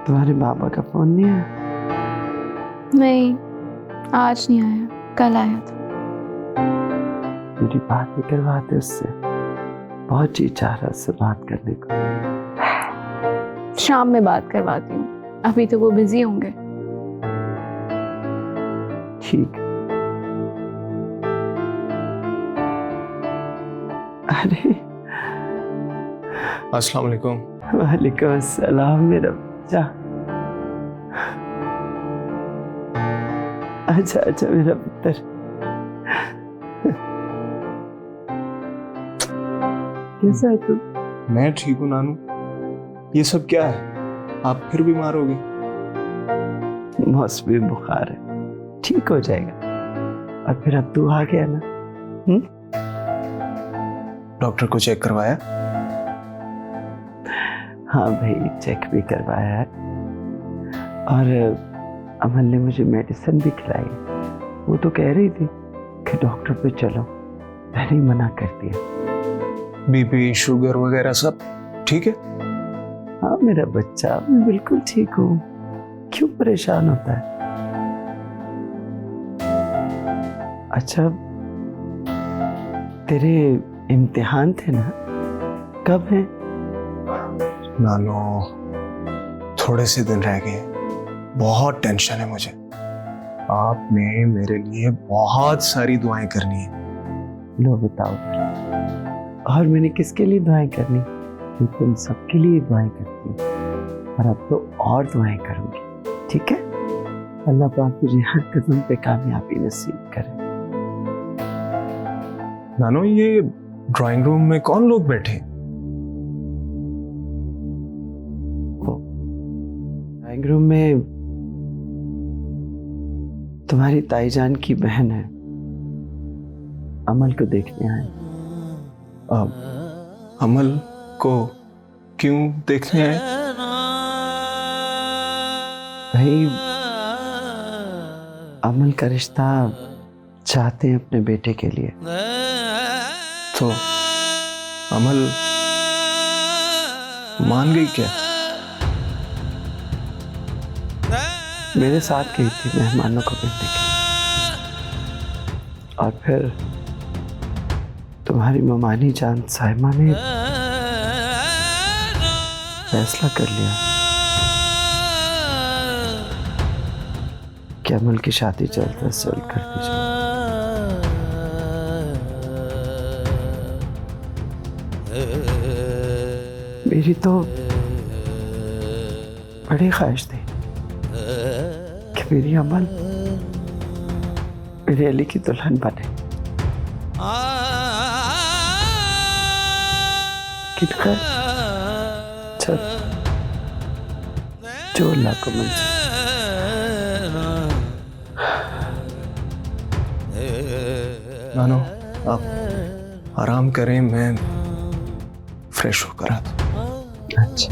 तुम्हारे बाबा का फोन नहीं आया? नहीं, आज नहीं आया, कल आया था। मेरी बात ही करवाते उससे। बहुत जी चाह रहा उससे बात करने को। शाम में बात करवाती हूँ, अभी तो वो बिजी होंगे। ठीक। अरे अस्सलाम वालेकुम। वालेकुम अस्सलाम मेरा बच्चा। अच्छा अच्छा मेरा पुत्र। कैसा है तू? मैं ठीक हूँ नानू। ये सब क्या है? आप फिर बीमार हो गए? मौसमी बुखार है, ठीक हो जाएगा। और फिर अब तू आ गया ना। डॉक्टर को चेक करवाया? हाँ भाई, चेक भी करवाया है। और अमन ने मुझे मेडिसिन भी खिलाई। वो तो कह रही थी कि डॉक्टर पे चलो, मैंने ही मना कर दिया। बीपी शुगर वगैरह सब ठीक है? हाँ मेरा बच्चा, मैं बिल्कुल ठीक हूँ। क्यों परेशान होता है? अच्छा, तेरे इम्तिहान थे ना, कब है? नानू थोड़े से दिन रह गए। बहुत टेंशन है मुझे। आपने मेरे लिए बहुत सारी दुआएं करनी है। लो बताओ। और मैंने किसके लिए दुआएं करनी? मैं तुम सबके लिए दुआएं करती हूँ, और अब तो और दुआएं करूंगी। ठीक है? अल्लाह पाक तुझे हर कदम पे कामयाबी नसीब करे। नानू ये ड्राइंग रूम में कौन लोग बैठे हैं? ड्राइंग रूम में तुम्हारी ताईजान की बहन है, अमल को देखने आए। अमल को क्यों देखने आए? भाई, अमल का रिश्ता चाहते हैं अपने बेटे के लिए। तो अमल मान गई क्या? मेरे साथ गई थी मेहमानों को मिलने के लिए। और फिर तुम्हारी ममानी जान साइमा ने फैसला कर लिया कि अमल की शादी जल्द से जल्द कर दी जाए। मेरी तो बड़ी ख्वाहिश थी कि मेरी अमल मेरे अली की दुल्हन बने। कितना चल, जो अल्लाह को मंजूर। नानो आप आराम करें, मैं फ्रेश होकर आता हूं। अच्छा।